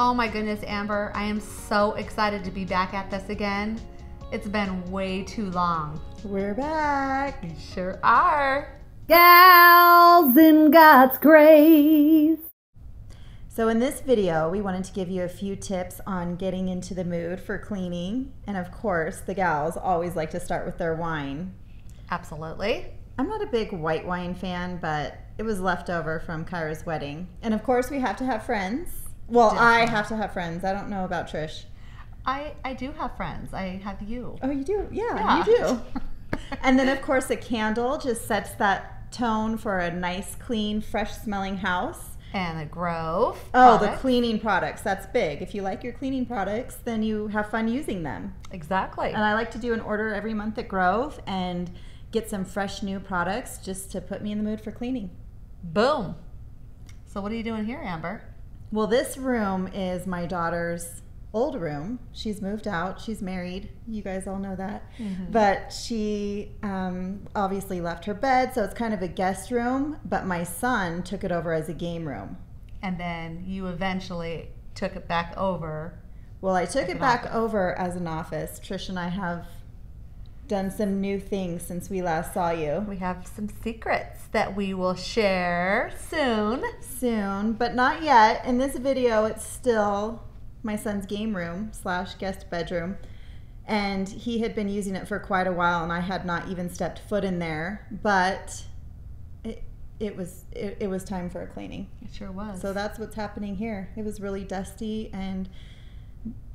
Oh my goodness, Amber, I am so excited to be back at this again. It's been way too long. We're back. We sure are. Gals in God's grace. So in this video, we wanted to give you a few tips on getting into the mood for cleaning. And of course, the gals always like to start with their wine. Absolutely. I'm not a big white wine fan, but it was left over from Kyra's wedding. And of course, we have to have friends. Well, I have to have friends. I don't know about Trish. I do have friends. I have you. Oh, you do? Yeah. You do. And then, of course, a candle just sets that tone for a nice, clean, fresh-smelling house. And a Grove. Oh, the cleaning products. That's big. If you like your cleaning products, then you have fun using them. Exactly. And I like to do an order every month at Grove and get some fresh new products just to put me in the mood for cleaning. Boom. So what are you doing here, Amber? Well, this room is my daughter's old room. She's moved out. She's married. You guys all know that. Mm-hmm. But she obviously left her bed, so it's kind of a guest room. But my son took it over as a game room. And then you eventually took it back over. Well, I took it back over as an office. Trish and I have done some new things since we last saw you. We have some secrets that we will share soon. Soon, but not yet. In this video, it's still my son's game room / guest bedroom, and he had been using it for quite a while, and I had not even stepped foot in there, but it was time for a cleaning. It sure was. So that's what's happening here. It was really dusty and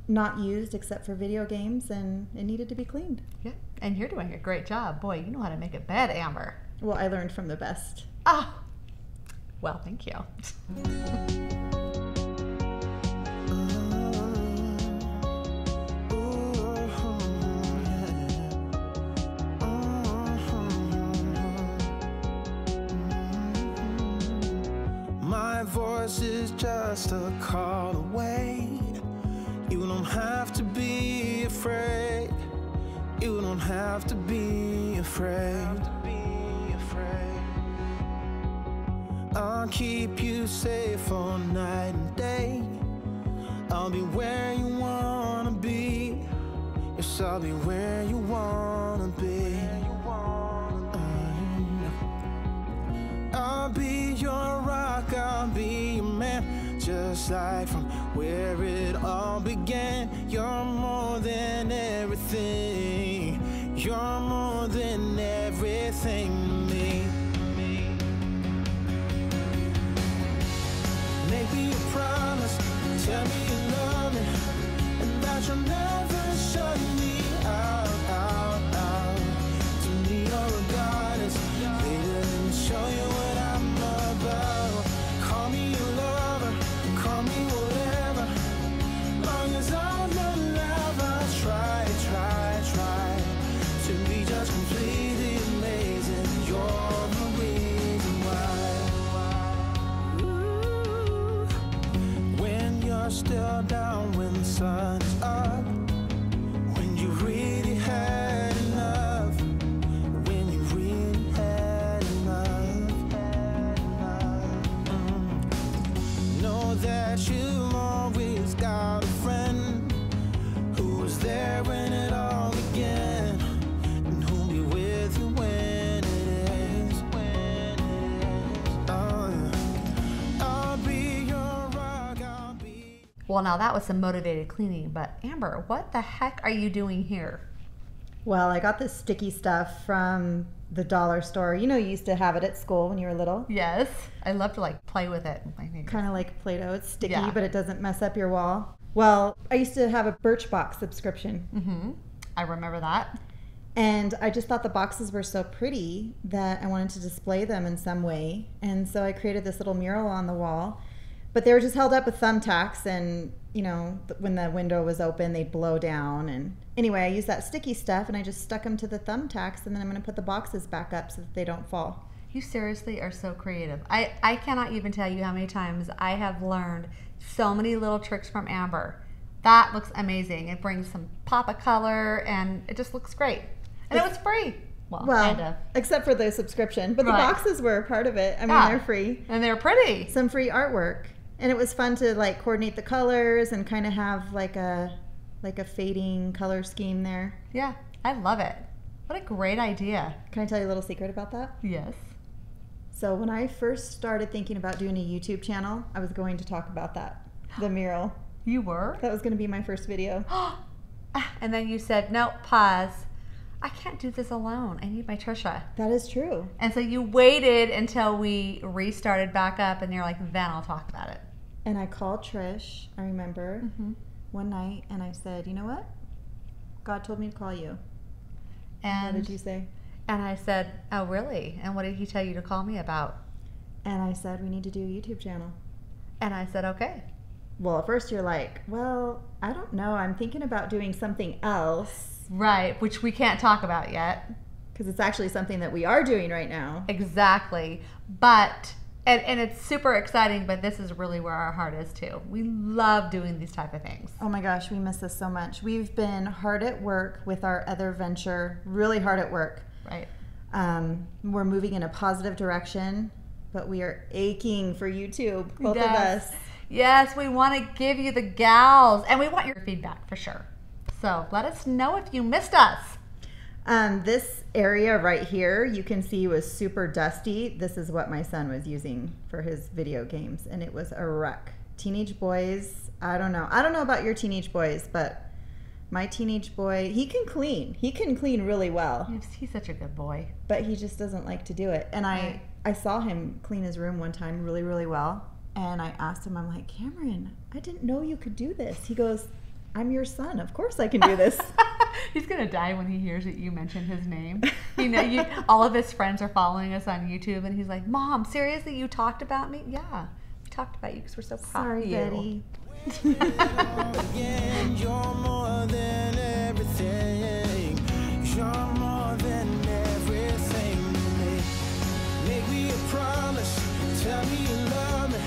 not used except for video games, and it needed to be cleaned. Yeah, and you're doing a great job. Boy, you know how to make a bed, Amber. Well, I learned from the best. Oh, well, thank you. My voice is just a call away. You don't have to be afraid. You don't have to be afraid. I'll keep you safe all night and day. I'll be where you wanna be. Yes, I'll be where you wanna be. I'll be your rock, I'll be your man. Just like from where it all began. You're more than everything. You're more than everything to me. Make me a promise, tell me you love me, and that you'll never shut me out. To me you're a goddess, baby, let me show you what I'm about. Call me your lover, call me whatever, long as I'm alive. I'll try to be just completely amazing. You're the reason why. When you're still down, when the sun is up, when you really had enough, when you really had enough, know that you always got a friend who was there when it all began, and who'll be with you when it is. I'll be your rock, I'll be. Well, now that was some motivated cleaning, but Amber, what the heck are you doing here? Well, I got this sticky stuff from the dollar store. You know, you used to have it at school when you were little. Yes, I love to like play with it. Kind of like Play-Doh. It's sticky, Yeah. but it doesn't mess up your wall. Well, I used to have a Birchbox subscription. Mm-hmm. I remember that. And I just thought the boxes were so pretty that I wanted to display them in some way. And so I created this little mural on the wall. But they were just held up with thumbtacks, and, you know, when the window was open, they'd blow down. And anyway, I used that sticky stuff, and I just stuck them to the thumbtacks, and then I'm going to put the boxes back up so that they don't fall. You seriously are so creative. I cannot even tell you how many times I have learned so many little tricks from Amber. That looks amazing. It brings some pop of color, and it just looks great. And it was free. Well, kind of. Except for the subscription. But the Right. boxes were a part of it. I mean, Yeah. they're free. And they're pretty. Some free artwork. And it was fun to like coordinate the colors and kind of have like a fading color scheme there. Yeah, I love it. What a great idea. Can I tell you a little secret about that? Yes. So when I first started thinking about doing a YouTube channel, I was going to talk about that, the mural. You were? That was going to be my first video. And then you said, no, pause. I can't do this alone. I need my Trisha. That is true. And so you waited until we restarted back up, and you're like, then I'll talk about it. And I called Trish, I remember, one night, and I said, you know what? God told me to call you. And what did you say? And I said, oh, really? And what did he tell you to call me about? And I said, we need to do a YouTube channel. And I said, okay. Well, at first you're like, well, I don't know. I'm thinking about doing something else. Right, which we can't talk about yet. Because it's actually something that we are doing right now. Exactly. But, and it's super exciting, but this is really where our heart is too. We love doing these type of things. Oh my gosh, we miss this so much. We've been hard at work with our other venture, really hard at work. Right. We're moving in a positive direction, but we are aching for YouTube, both of us. Yes, we want to give you the gals, and we want your feedback for sure. So let us know if you missed us. This area right here, you can see was super dusty. This is what my son was using for his video games, and it was a wreck. Teenage boys, I don't know. I don't know about your teenage boys, but my teenage boy, he can clean. He can clean really well. He's such a good boy. But he just doesn't like to do it. And I saw him clean his room one time really, really well. And I asked him, I'm like, Cameron, I didn't know you could do this. He goes, I'm your son. Of course I can do this. He's going to die when he hears that you mention his name. All of his friends are following us on YouTube, and he's like, Mom, seriously, you talked about me? Yeah, we talked about you because we're so proud of you. Betty. Again, you're more than everything. You're more than everything to me. Make me a promise. Tell me you love me,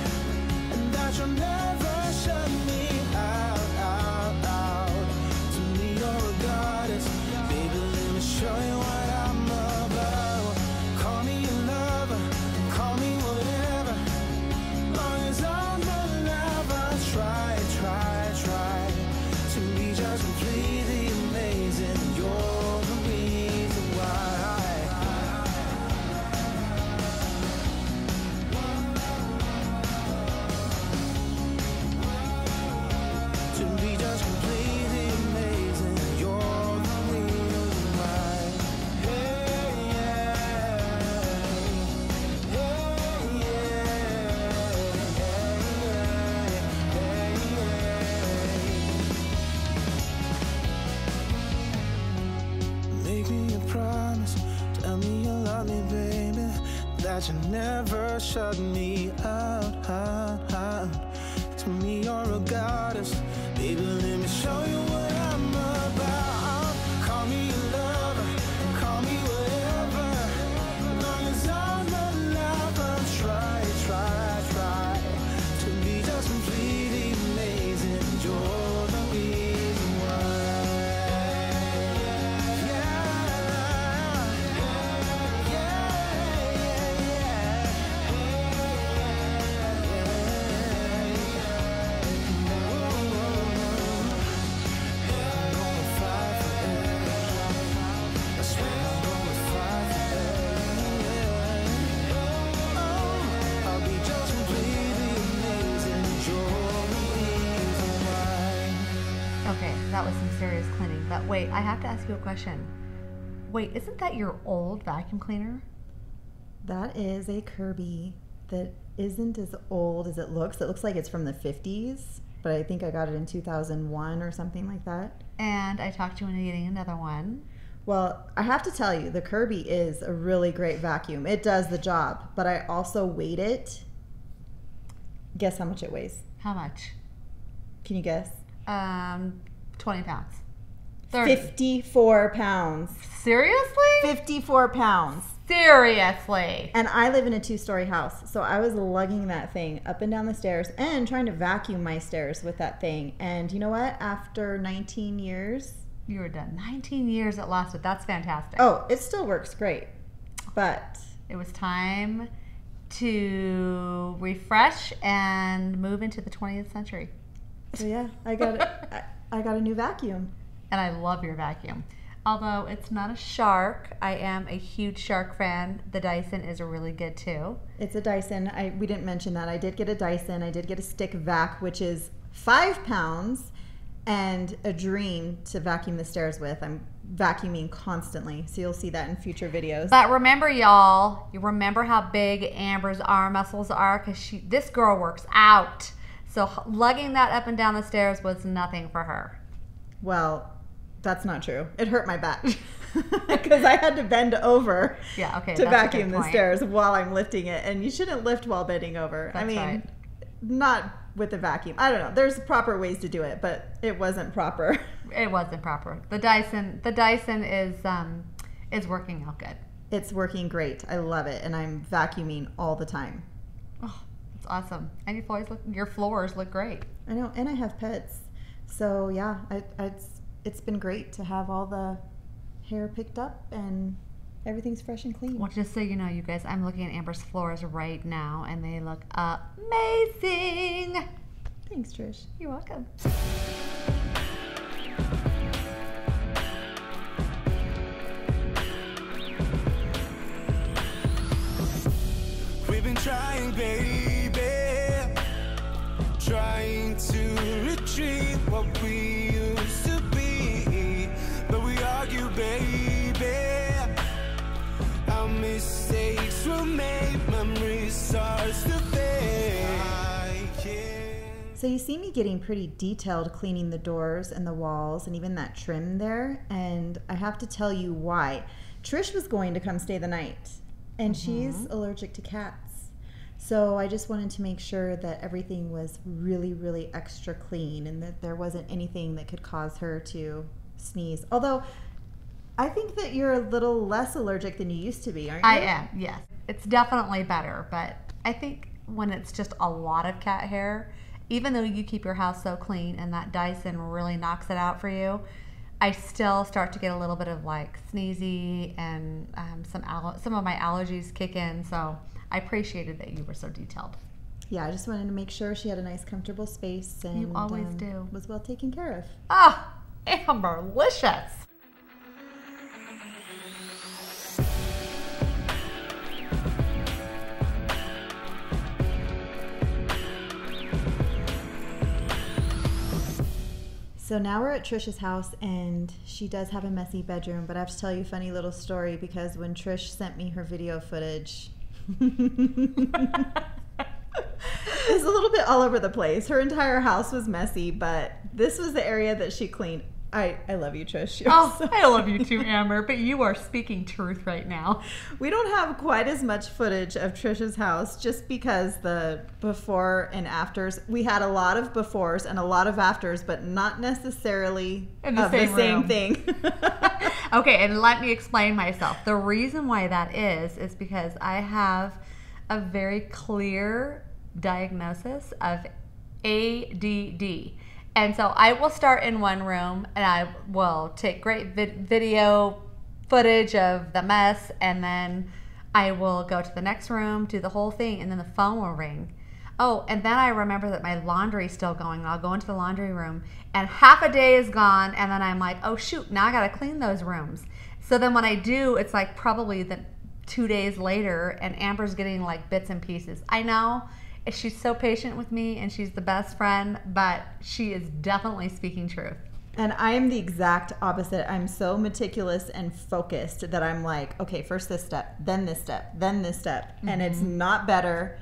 and that you'll never shut me out. To me, you're a goddess. Baby, let me show you what I'm about. Call me your lover, call me whatever. Long as I'm alive, I'll try to be just completely amazing. You're the reason why. To be just completely amazing. You're the reason why. Hey, yeah. Hey, yeah. Make me a promise, tell me you love me, baby, that you never shut me out. To me, you're a goddess, baby, let me show you what I'm about. Call me your lover, call me whatever. As long as I'm alive, I'll try to be just completely amazing. You're the reason why. Okay, that was some serious cleaning. But wait, I have to ask you a question. Wait, isn't that your old vacuum cleaner? That is a Kirby that isn't as old as it looks. It looks like it's from the 50s, but I think I got it in 2001 or something like that. And I talked you into getting another one. Well, I have to tell you, the Kirby is a really great vacuum. It does the job, but I also weighed it. Guess how much it weighs? How much? Can you guess? 20 pounds. 30. 54 pounds. Seriously? 54 pounds. Seriously. And I live in a 2-story house, so I was lugging that thing up and down the stairs and trying to vacuum my stairs with that thing. And you know what? After 19 years... You were done. 19 years it lasted. That's fantastic. Oh, it still works great. But... It was time to refresh and move into the 20th century. So yeah, I got a new vacuum. And I love your vacuum. Although it's not a Shark, I am a huge Shark fan. The Dyson is really good too. It's a Dyson. We didn't mention that. I did get a Dyson. I did get a stick vac, which is 5 pounds and a dream to vacuum the stairs with. I'm vacuuming constantly, so you'll see that in future videos. But remember, y'all, you remember how big Amber's arm muscles are? Because this girl works out. So lugging that up and down the stairs was nothing for her. Well, that's not true. It hurt my back because I had to bend over to vacuum the stairs while I'm lifting it. And you shouldn't lift while bending over. That's right. Not with the vacuum. I don't know. There's proper ways to do it, but it wasn't proper. It wasn't proper. The Dyson is working out good. It's working great. I love it, and I'm vacuuming all the time. Oh, it's awesome. And your floors look great. I know, and I have pets. So yeah, it's been great to have all the hair picked up and everything's fresh and clean. Well, just so you know, you guys, I'm looking at Amber's floors right now, and they look amazing. Thanks, Trish. You're welcome. We've been trying, baby, trying to retreat what we used to be, but we argue, baby. Our mistakes were made, memories starts to fade. So you see me getting pretty detailed cleaning the doors and the walls and even that trim there, and I have to tell you why. Trish was going to come stay the night, and she's allergic to cats. So I just wanted to make sure that everything was really, really extra clean and that there wasn't anything that could cause her to sneeze. Although I think that you're a little less allergic than you used to be, aren't you? I am, yes. It's definitely better, but I think when it's just a lot of cat hair, even though you keep your house so clean and that Dyson really knocks it out for you, I still start to get a little bit of like sneezy and some of my allergies kick in. So I appreciated that you were so detailed. Yeah, I just wanted to make sure she had a nice, comfortable space and you always do. Was well taken care of. Ah, Amberlicious. So now we're at Trish's house, and she does have a messy bedroom, but I have to tell you a funny little story because when Trish sent me her video footage, it was a little bit all over the place. Her entire house was messy, but this was the area that she cleaned. I love you, Trish. I love you too, Amber, but you are speaking truth right now. We don't have quite as much footage of Trish's house just because the before and afters, we had a lot of befores and a lot of afters, but not necessarily in the same thing. Okay, and let me explain myself. The reason why that is because I have a very clear diagnosis of ADD. And so I will start in one room and I will take great video footage of the mess, and then I will go to the next room, do the whole thing, and then the phone will ring. Oh, and then I remember that my laundry's still going. I'll go into the laundry room and half a day is gone, and then I'm like, oh shoot, now I gotta clean those rooms. So then when I do, it's like probably 2 days later, and Amber's getting like bits and pieces. I know. She's so patient with me and she's the best friend, but she is definitely speaking truth. And I am the exact opposite. I'm so meticulous and focused that I'm like, okay, first this step, then this step, then this step. And it's not better.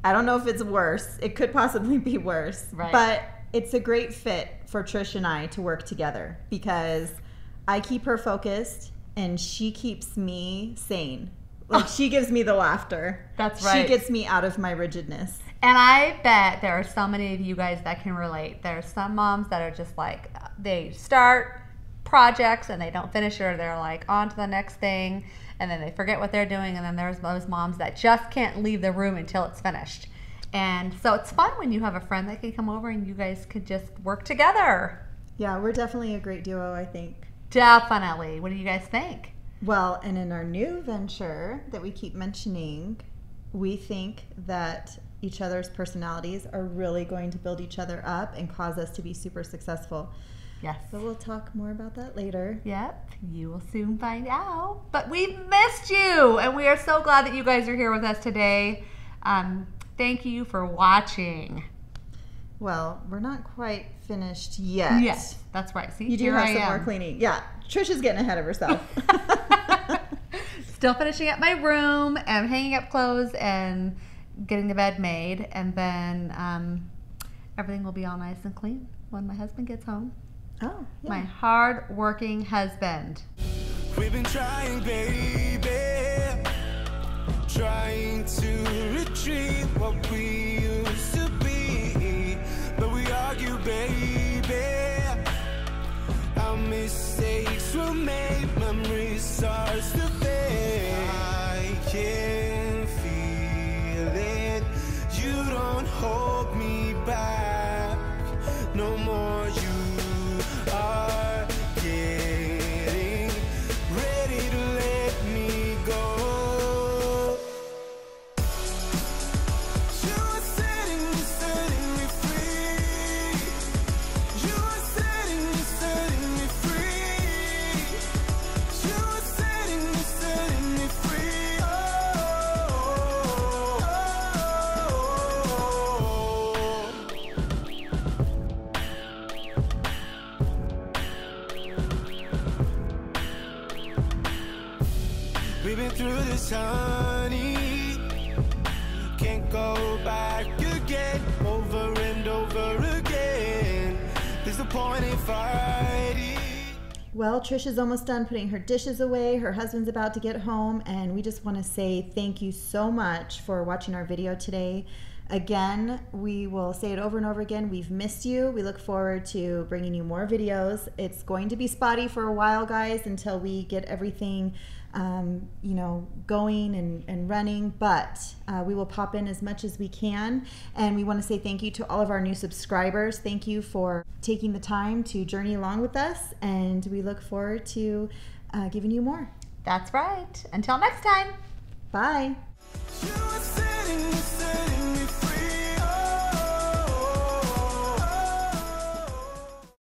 I don't know if it's worse. It could possibly be worse. Right. But it's a great fit for Trish and I to work together because I keep her focused and she keeps me sane. Like, she gives me the laughter. That's right. She gets me out of my rigidness. And I bet there are so many of you guys that can relate. There are some moms that are just like, they start projects and they don't finish it, or they're like on to the next thing, and then they forget what they're doing, and then there's those moms that just can't leave the room until it's finished. And so it's fun when you have a friend that can come over and you guys could just work together. Yeah, we're definitely a great duo, I think. Definitely. What do you guys think? Well, and in our new venture that we keep mentioning, we think that each other's personalities are really going to build each other up and cause us to be super successful. Yes. But we'll talk more about that later. Yep, you will soon find out. But we've missed you, and we are so glad that you guys are here with us today. Thank you for watching. Well, we're not quite finished yet. Yes, that's right. See, You do here have I some am. more cleaning. Yeah, Trish is getting ahead of herself. Still finishing up my room and hanging up clothes and getting the bed made, and then everything will be all nice and clean when my husband gets home. Oh, yeah. My hard-working husband. We've been trying, baby, trying to retrieve what we used to be, but we argue, baby. Our mistakes were made, memories starts to fade. I can feel it. You don't hold me back no more. You are getting ready to let me go. You are setting me free. You are setting me free. You are setting me free. We've been through this, honey. Can't go back again, over and over again. There's no point in fighting. Well, Trish is almost done putting her dishes away. Her husband's about to get home, and we just want to say thank you so much for watching our video today. Again, we will say it over and over again. We've missed you. We look forward to bringing you more videos. It's going to be spotty for a while, guys, until we get everything going and running, but we will pop in as much as we can. And we want to say thank you to all of our new subscribers. Thank you for taking the time to journey along with us, and we look forward to giving you more. That's right. Until next time. Bye. You are setting